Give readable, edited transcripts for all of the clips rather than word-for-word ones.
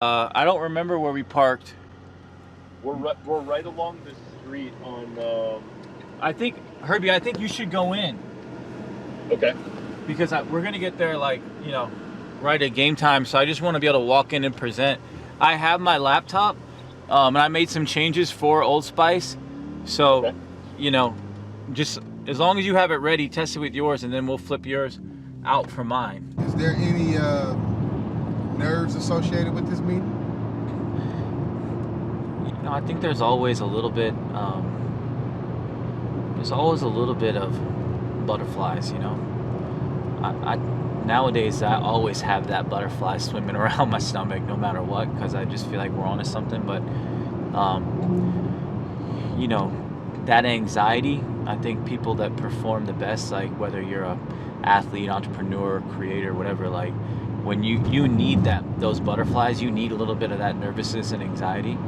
I don't remember where we parked. We're right along the street on. I think, Herbie, I think you should go in Okay. because we're going to get there right at game time. So I just want to be able to walk in and present. I have my laptop and I made some changes for Old Spice. So, Okay. Just as long as you have it ready, test it with yours and then we'll flip yours out for mine. Is there any nerves associated with this meeting? I think there's always a little bit, of butterflies, I nowadays I always have that butterfly swimming around my stomach no matter what, because I just feel like we're onto something. But that anxiety, I think people that perform the best, like whether you're a athlete, entrepreneur, creator, whatever, like when you need those butterflies, you need a little bit of that nervousness and anxiety.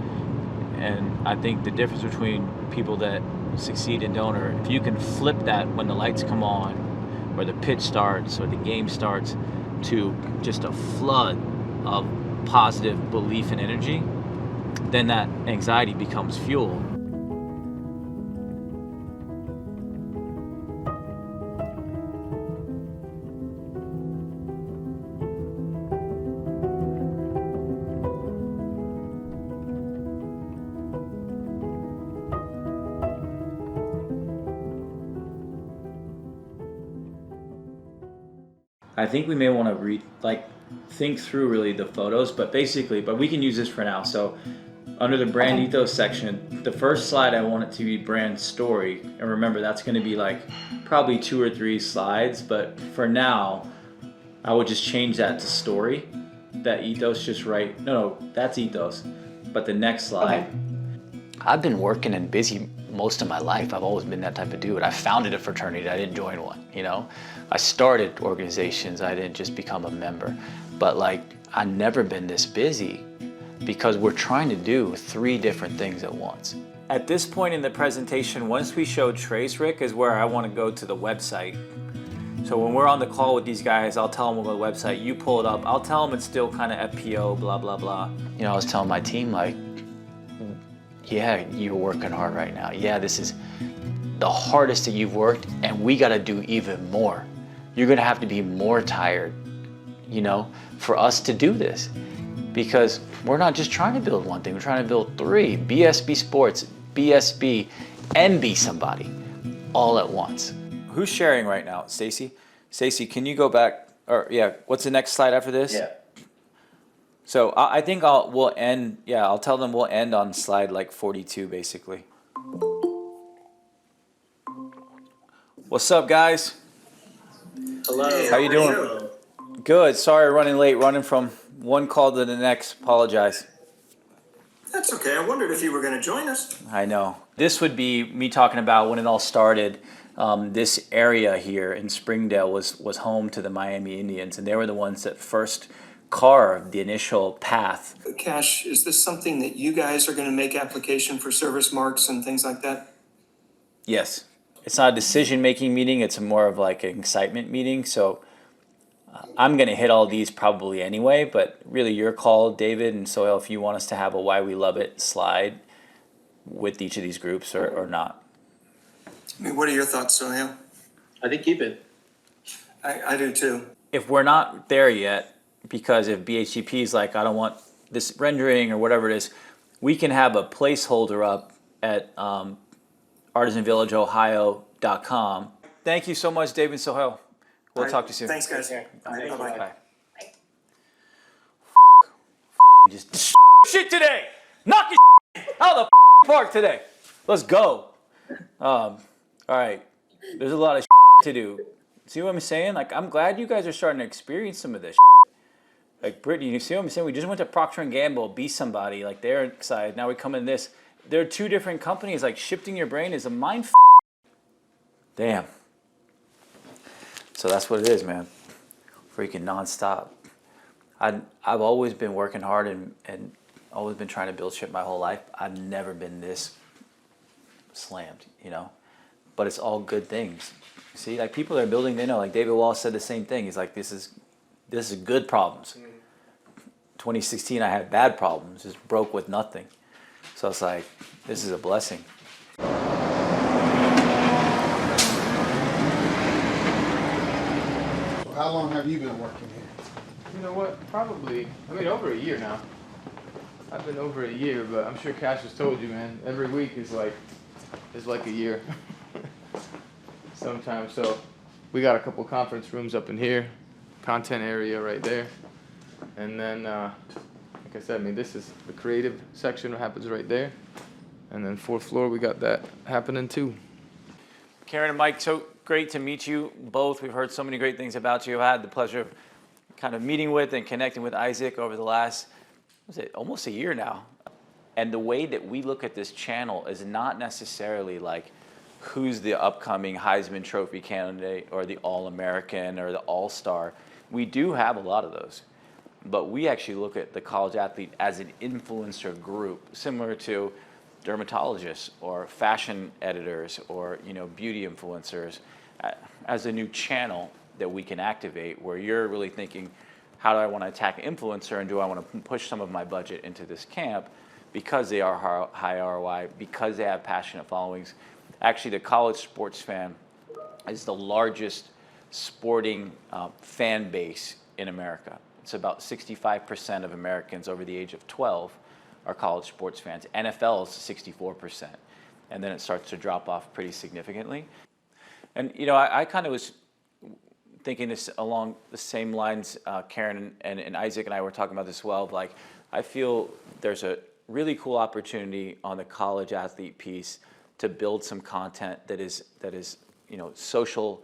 And I think the difference between people that succeed and don't, or if you can flip that when the lights come on, or the pitch starts, or the game starts, to just a flood of positive belief and energy, then that anxiety becomes fuel. I think we may want to think through really the photos, but we can use this for now. So under the brand ethos section, the first slide, I want it to be brand story. And remember, that's going to be like probably 2 or 3 slides, but for now, I would just change that to story. That ethos just right. No, that's ethos. But the next slide. I've been working and busy most of my life. I've always been that type of dude. I founded a fraternity, I didn't join one, I started organizations, I didn't just become a member. But I've never been this busy because we're trying to do 3 different things at once. At this point in the presentation, once we show Trace, Rick, is where I want to go to the website. So when we're on the call with these guys, I'll tell them we'll go to the website, you pull it up, I'll tell them it's still kind of FPO, blah, blah, blah. I was telling my team, yeah, you're working hard right now. Yeah, this is the hardest that you've worked, and we got to do even more. You're going to have to be more tired, for us to do this. Because we're not just trying to build one thing, we're trying to build 3. BSB Sports, BSB, and Be Somebody, all at once. Who's sharing right now? Stacy? Stacy, can you go back? Or yeah, what's the next slide after this? Yeah. So I think we'll end. Yeah, I'll tell them we'll end on slide 42, basically. What's up, guys? Hello. How you doing? Good. Sorry, running late. Running from one call to the next. Apologize. That's okay. I wondered if you were going to join us. I know. This would be me talking about when it all started. This area here in Springdale was home to the Miami Indians, and they were the ones that first carved the initial path. Kash, is this something that you guys are going to make application for service marks and things like that? Yes. It's not a decision-making meeting. It's more of an excitement meeting. So I'm going to hit all these probably anyway, but really your call, David and Sohail, if you want us to have a why we love it slide with each of these groups or not. I mean, what are your thoughts, Sohail? I think keep it. I do too. If we're not there yet, because if BHGP is I don't want this rendering or whatever it is, we can have a placeholder up at artisanvillageohio.com. Thank you so much, David and Sohail. We'll talk to you soon. Thanks, guys. Bye-bye. Bye. Just shit today. Knock your out of the park today. Let's go. All right. There's a lot of to do. See what I'm saying? I'm glad you guys are starting to experience some of this. Brittany, you see what I'm saying? We just went to Procter & Gamble, Be Somebody. They're excited. Now we come in this. There are 2 different companies. Shifting your brain is a mind Damn. So that's what it is, man. Freaking nonstop. I've always been working hard and always been trying to build shit my whole life. I've never been this slammed, But it's all good things. See, people that are building, they know. David Wallace said the same thing. He's this is good problems. 2016, I had bad problems, just broke with nothing. So I was like, this is a blessing. So how long have you been working here? You know what? Probably, over a year now. I've been over a year, but I'm sure Kash has told you, man, every week is like a year. Sometimes. So we got a couple conference rooms up in here, content area right there. And then, like I said, this is the creative section that happens right there. And then 4th floor, we got that happening too. Karen and Mike, so great to meet you both. We've heard so many great things about you. I had the pleasure of kind of meeting with and connecting with Isaac over the last, almost a year now. And the way that we look at this channel is not necessarily like who's the upcoming Heisman Trophy candidate or the All-American or the All-Star. We do have a lot of those. But we actually look at the college athlete as an influencer group, similar to dermatologists or fashion editors or beauty influencers, as a new channel that we can activate where you're really thinking, how do I want to attack influencer, and do I want to push some of my budget into this camp because they are high ROI, because they have passionate followings. Actually, the college sports fan is the largest sporting fan base in America. It's about 65% of Americans over the age of 12 are college sports fans. NFL is 64%. And then it starts to drop off pretty significantly. And, I kind of was thinking this along the same lines. Karen and Isaac and I were talking about this as well. Like, I feel there's a really cool opportunity on the college athlete piece to build some content that is social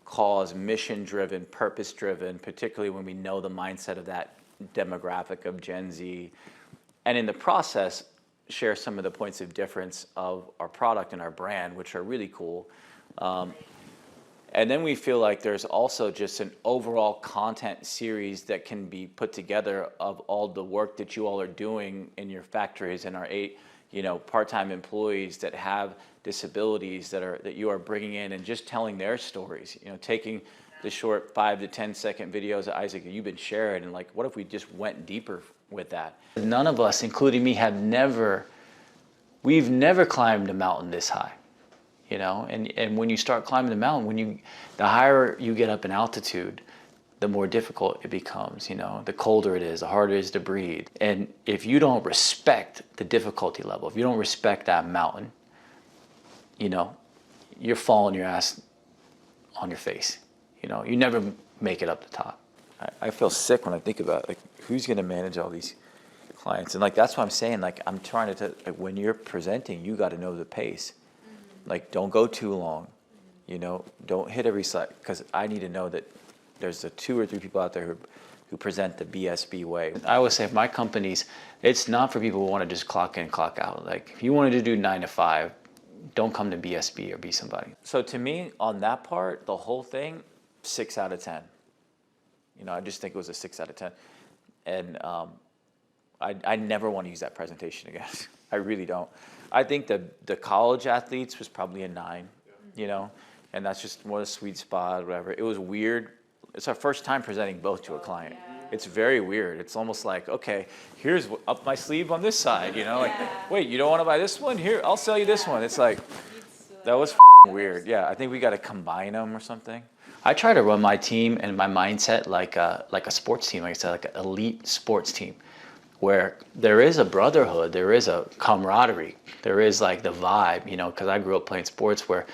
cause, mission-driven, purpose-driven, particularly when we know the mindset of that demographic of Gen Z. And in the process, share some of the points of difference of our product and our brand, which are really cool. And then we feel like there's also just an overall content series that can be put together of all the work that you all are doing in your factories and our 8 part-time employees that have disabilities that you are bringing in and just telling their stories, taking the short 5 to 10 second videos that Isaac, you've been sharing, and like, what if we just went deeper with that? None of us, including me, we've never climbed a mountain this high, and when you start climbing the mountain, the higher you get up in altitude, the more difficult it becomes, the colder it is, the harder it is to breathe. And if you don't respect the difficulty level, if you don't respect that mountain, you're falling your ass on your face. You never make it up the top. I feel sick when I think about like who's going to manage all these clients, and like that's what I'm saying. Like I'm trying to when you're presenting, you got to know the pace. Like don't go too long, don't hit every slide, because I need to know that there's the 2 or 3 people out there who present the BSB way. I always say, my companies, it's not for people who want to just clock in, clock out. Like if you wanted to do 9 to 5, don't come to BSB or be somebody. So to me, on that part, the whole thing, 6 out of 10. I just think it was a 6 out of 10. And I never want to use that presentation again. I really don't. I think the college athletes was probably a 9, and that's just more the sweet spot, whatever. It was weird. It's our first time presenting both to a client. It's very weird. It's almost like, okay, here's up my sleeve on this side, like, wait, you don't want to buy this one? Here, I'll sell you this one. It's like, that was weird. Yeah, I think we got to combine them or something. I try to run my team and my mindset like a sports team, like I said, like an elite sports team, where there is a brotherhood, there is a camaraderie, there is like the vibe, because I grew up playing sports where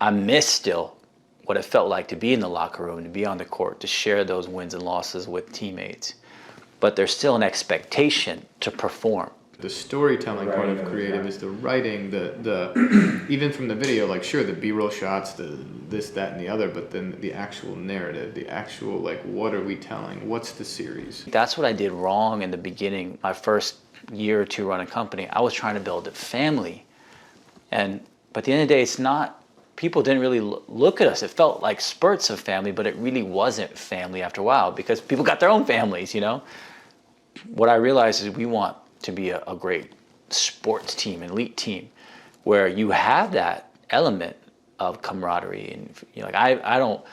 I miss still what it felt like to be in the locker room, to be on the court, to share those wins and losses with teammates. But there's still an expectation to perform. The storytelling part of creative is the writing, the even from the video, like sure, the B-roll shots, the this, that, and the other, but then the actual narrative, the actual, like, what are we telling? What's the series? That's what I did wrong in the beginning. My first year or 2 running a company, I was trying to build a family. But at the end of the day, it's not, people didn't really look at us. It felt like spurts of family, but it really wasn't family after a while because people got their own families, What I realized is we want to be a great sports team, an elite team, where you have that element of camaraderie. And like I don't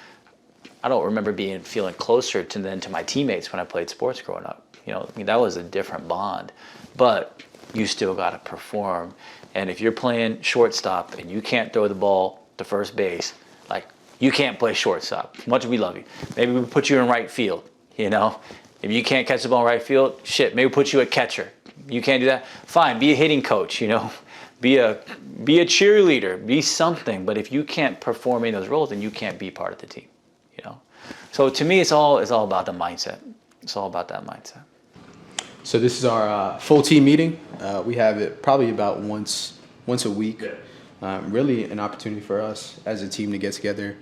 remember feeling closer to my teammates when I played sports growing up. You know, I mean, that was a different bond, but you still got to perform. And if you're playing shortstop and you can't throw the ball to first base, like, you can't play shortstop. Much as we love you, maybe we put you in right field. You know, if you can't catch the ball in right field, shit, maybe put you at catcher. You can't do that. Fine, be a hitting coach. You know, be a cheerleader, be something. But if you can't perform in those roles, then you can't be part of the team. You know, so to me, it's all about the mindset. It's all about that mindset. So this is our full team meeting. We have it probably about once a week. Really an opportunity for us as a team to get together,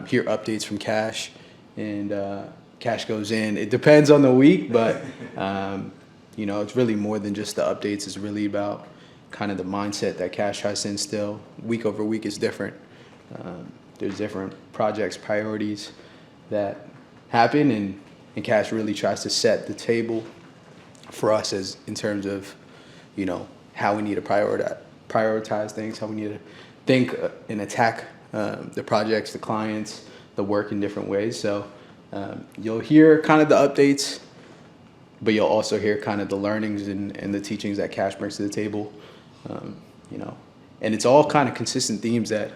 hear updates from Kash, and Kash goes in. It depends on the week, but you know, it's really more than just the updates. It's really about kind of the mindset that Kash tries to instill. Week over week is different. There's different projects, priorities that happen, and Kash really tries to set the table for us as in terms of, you know, how we need to prioritize things, how we need to think and attack the projects, the clients, the work in different ways. So you'll hear kind of the updates, but you'll also hear kind of the learnings and the teachings that Kash brings to the table. You know, and it's all kind of consistent themes that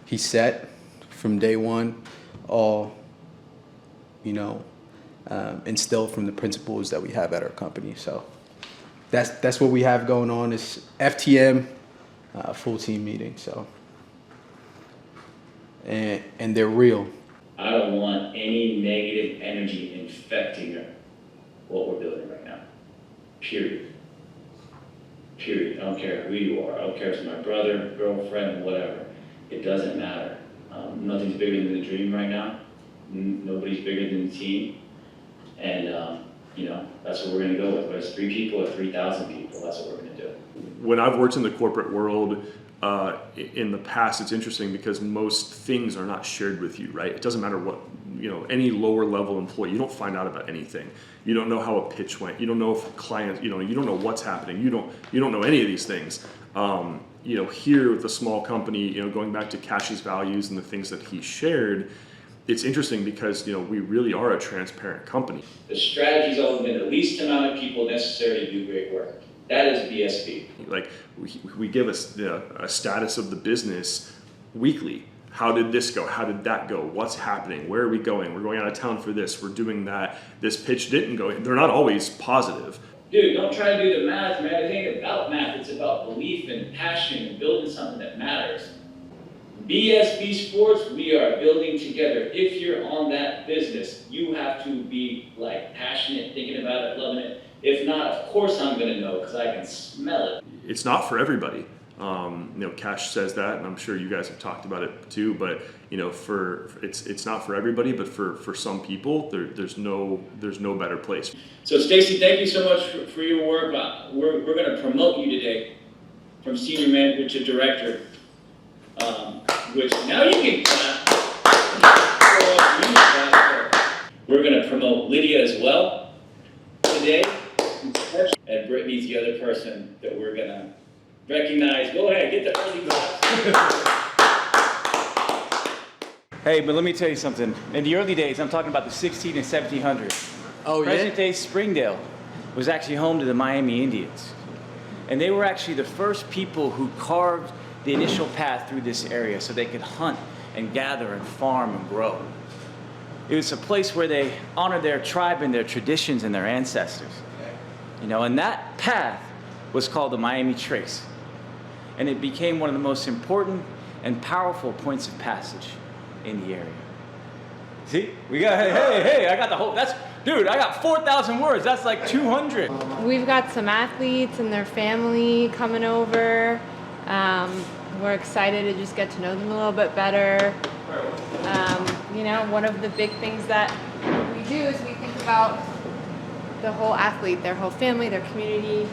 he set from day one, all, you know, instilled from the principles that we have at our company. So that's what we have going on. Is FTM, full team meeting. So and they're real. I don't want any negative energy infecting what we're building right now. Period. I don't care who you are. I don't care if it's my brother, girlfriend, whatever. It doesn't matter. Nothing's bigger than the dream right now. Nobody's bigger than the team. And, you know, that's what we're going to go with. Whether it's 3 people or 3,000 people, that's what we're going to do. When I've worked in the corporate world in the past, it's interesting because most things are not shared with you, right? It doesn't matter what, you know, any lower level employee, you don't find out about anything. You don't know how a pitch went. You don't know if clients, you know, you don't know what's happening. You don't know any of these things. You know, here with a small company, you know, going back to Kash's values and the things that he shared, it's interesting because, you know, we really are a transparent company. The strategy's always been the least amount of people necessary to do great work. That is BSB. Like, we give us a status of the business weekly. How did this go? How did that go? What's happening? Where are we going? We're going out of town for this. We're doing that. This pitch didn't go. They're not always positive. Dude, don't try to do the math, man. It ain't about math. It's about belief and passion and building something that matters. BSB Sports, we are building together. If you're on that business, you have to be like passionate, thinking about it, loving it. If not, of course I'm gonna know because I can smell it. It's not for everybody. You know, Kash says that, and I'm sure you guys have talked about it too. But you know, it's not for everybody, but for some people, there's no better place. So Stacy, thank you so much for your work. We're going to promote you today from senior manager to director, which now you can clap. We're going to promote Lydia as well today, and Brittany's the other person that we're going to recognize. Go ahead, get the early claps. Hey, but let me tell you something. In the early days, I'm talking about the 16 and 1700s. Oh, Present day Springdale was actually home to the Miami Indians. And they were actually the first people who carved the initial path through this area so they could hunt and gather and farm and grow. It was a place where they honored their tribe and their traditions and their ancestors. You know, and that path was called the Miami Trace. And it became one of the most important and powerful points of passage in the area. See, we got, hey, I got the whole, dude, I got 4,000 words. That's like 200. We've got some athletes and their family coming over. We're excited to just get to know them a little bit better. You know, one of the big things that we do is we think about the whole athlete, their whole family, their community,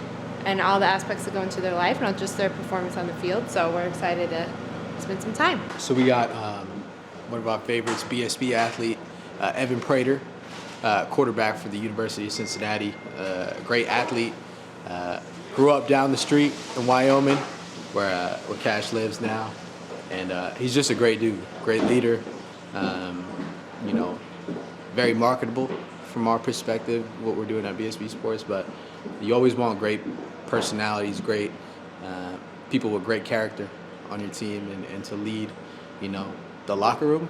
and all the aspects that go into their life, not just their performance on the field. So we're excited to spend some time. So we got one of our favorites, BSB athlete, Evan Prater, quarterback for the University of Cincinnati, great athlete, grew up down the street in Wyoming, where Kash lives now, and he's just a great dude, great leader, you know, very marketable from our perspective, what we're doing at BSB Sports, but you always want great personalities, great people with great character on your team and to lead, the locker room.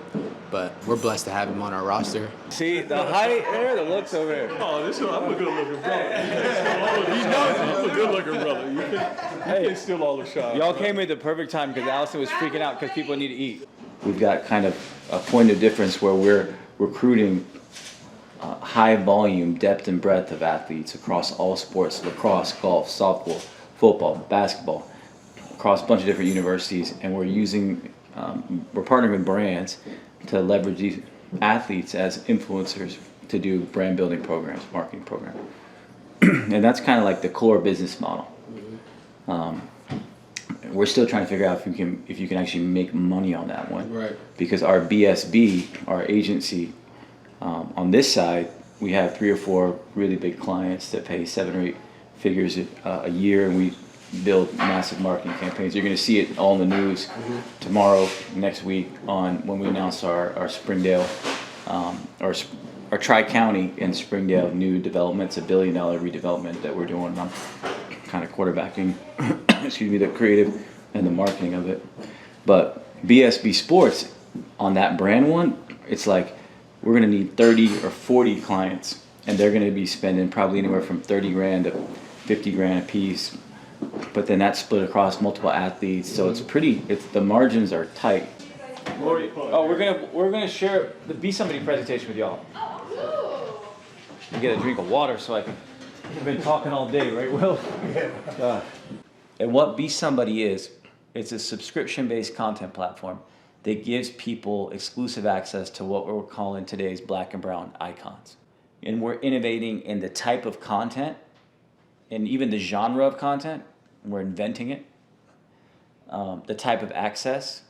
But we're blessed to have him on our roster. See, the height there, the looks over there. Oh, I'm a good looking brother. I'm a good looking brother. You can steal all the shots. Y'all came at the perfect time because Allison was freaking out because people need to eat. We've got kind of a point of difference where we're recruiting high volume, depth and breadth of athletes across all sports: lacrosse, golf, softball, football, basketball, across a bunch of different universities, and we're partnering with brands to leverage these athletes as influencers to do brand building programs, marketing programs. And that's kind of like the core business model. We're still trying to figure out if you can actually make money on that one. Right. Because our BSB, our agency, on this side, we have 3 or 4 really big clients that pay 7 or 8 figures a year, and we build massive marketing campaigns. You're going to see it all in the news tomorrow, next week, on when we announce our Springdale, our Tri-County and Springdale new developments, $1 billion redevelopment that we're doing. I'm kind of quarterbacking, the creative and the marketing of it. But BSB Sports, on that brand one, it's like we're going to need 30 or 40 clients, and they're going to be spending probably anywhere from 30 grand to 50 grand a piece. But then that's split across multiple athletes, so the margins are tight. Oh, we're gonna share the Be Somebody presentation with y'all. You get a drink of water so I can. We've been talking all day, right, Will? And what Be Somebody is, it's a subscription-based content platform that gives people exclusive access to what we're calling today's black and brown icons. And we're innovating in the type of content and even the genre of content. We're inventing it. The type of access,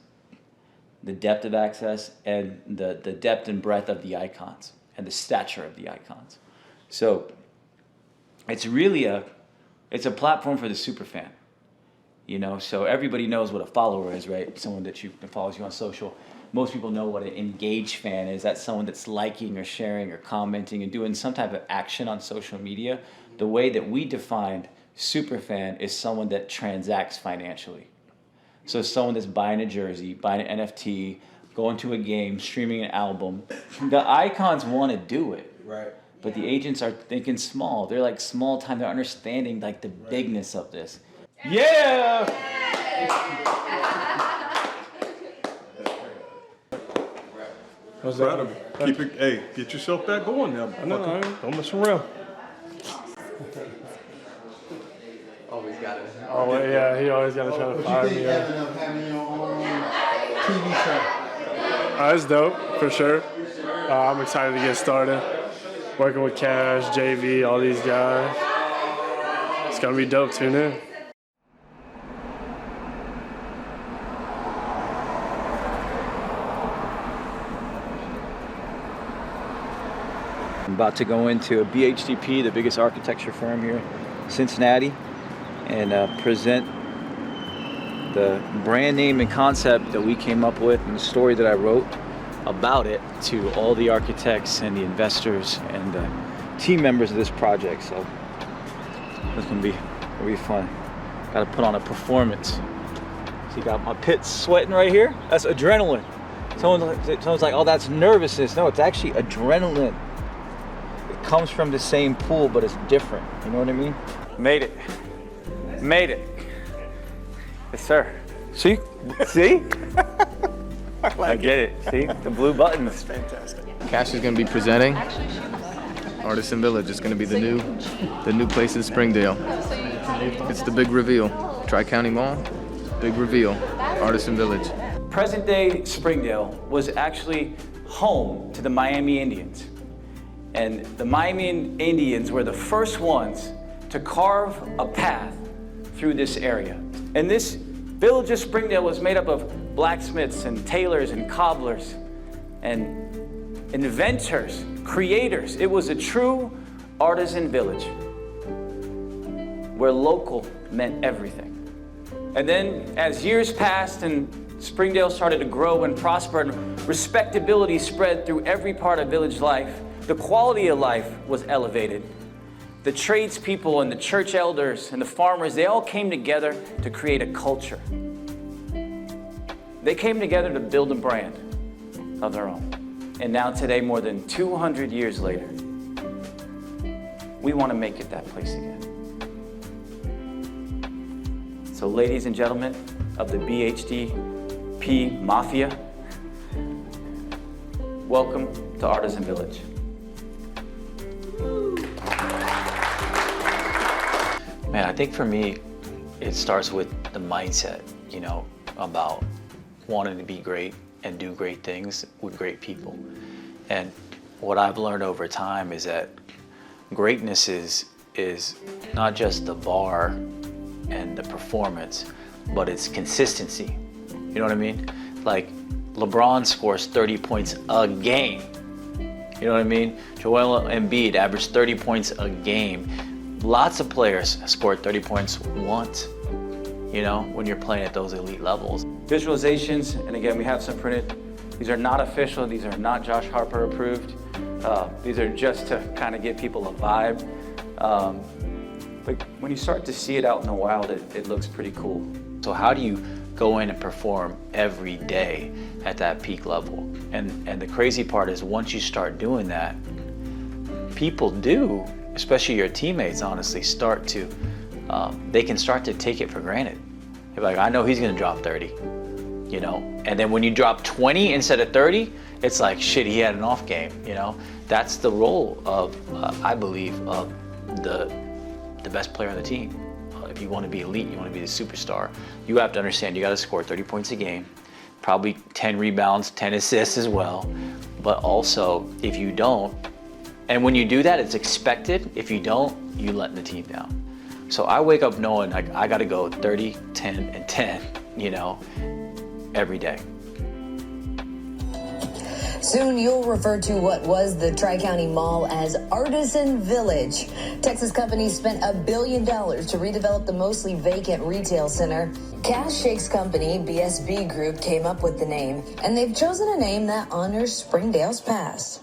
the depth of access, and the depth and breadth of the icons and the stature of the icons. So it's really a platform for the super fan. So everybody knows what a follower is, right? Someone that follows you on social. Most people know what an engaged fan is. That's someone that's liking or sharing or commenting and doing some type of action on social media. The way that we defined super fan is someone that transacts financially. So someone that's buying a jersey, buying an NFT, going to a game, streaming an album. The icons want to do it. Right. But the agents are thinking small. They're like small time. They're understanding like the bigness of this. Yeah! What's that? Keep it. Hey, get yourself back going now. No, don't mess around. Always got it. Oh, yeah, he always got to try to fire me up. Having your own TV show? That's dope, for sure. I'm excited to get started. Working with Kash, JV, all these guys. It's going to be dope. Tune in. I'm about to go into a BHDP, the biggest architecture firm here in Cincinnati, and present the brand name and concept that we came up with and the story that I wrote about it to all the architects and the investors and the team members of this project. So it's gonna be fun. Got to put on a performance. So you got my pits sweating right here. That's adrenaline. Someone's like, oh, that's nervousness. No, it's actually adrenaline. It comes from the same pool, but it's different. You know what I mean? Made it. Yes, sir. See? I get it. See? The blue button. That's fantastic. Kash is going to be presenting. Artisan Village is going to be the new place in Springdale. It's the big reveal. Tri-County Mall, big reveal. Artisan Village. Present day Springdale was actually home to the Miami Indians. And the Miami Indians were the first ones to carve a path through this area. And this village of Springdale was made up of blacksmiths and tailors and cobblers and inventors, creators. It was a true artisan village where local meant everything. And then as years passed and Springdale started to grow and prosper and respectability spread through every part of village life, The quality of life was elevated. The tradespeople and the church elders and the farmers, they all came together to create a culture. They came together to build a brand of their own. And now today, more than 200 years later, we want to make it that place again. So ladies and gentlemen of the BHDP Mafia, welcome to Artisan Village. Man, I think for me, it starts with the mindset, about wanting to be great and do great things with great people. And what I've learned over time is that greatness is not just the bar and the performance, but it's consistency. You know what I mean? Like LeBron scores 30 points a game. You know what I mean? Joel Embiid averaged 30 points a game. Lots of players scored 30 points once, when you're playing at those elite levels. Visualizations, and again, we have some printed. These are not official. These are not Josh Harper approved. These are just to kind of give people a vibe. But when you start to see it out in the wild, it looks pretty cool. So how do you go in and perform every day at that peak level? And the crazy part is once you start doing that, people do, especially your teammates, honestly, they can start to take it for granted. They're like, I know he's gonna drop 30, And then when you drop 20 instead of 30, it's like, shit, he had an off game, That's the role of, I believe, of the best player on the team. If you want to be elite, you want to be the superstar, you have to understand you got to score 30 points a game, probably 10 rebounds, 10 assists as well. But also, if you don't, and when you do that, it's expected. If you don't, you let the team down. So I wake up knowing like I got to go 30, 10, and 10, every day. Soon you'll refer to what was the Tri-County Mall as Artisan Village. Texas companies spent $1 billion to redevelop the mostly vacant retail center. Kash Shaikh's company, BSB Group, came up with the name, and they've chosen a name that honors Springdale's past.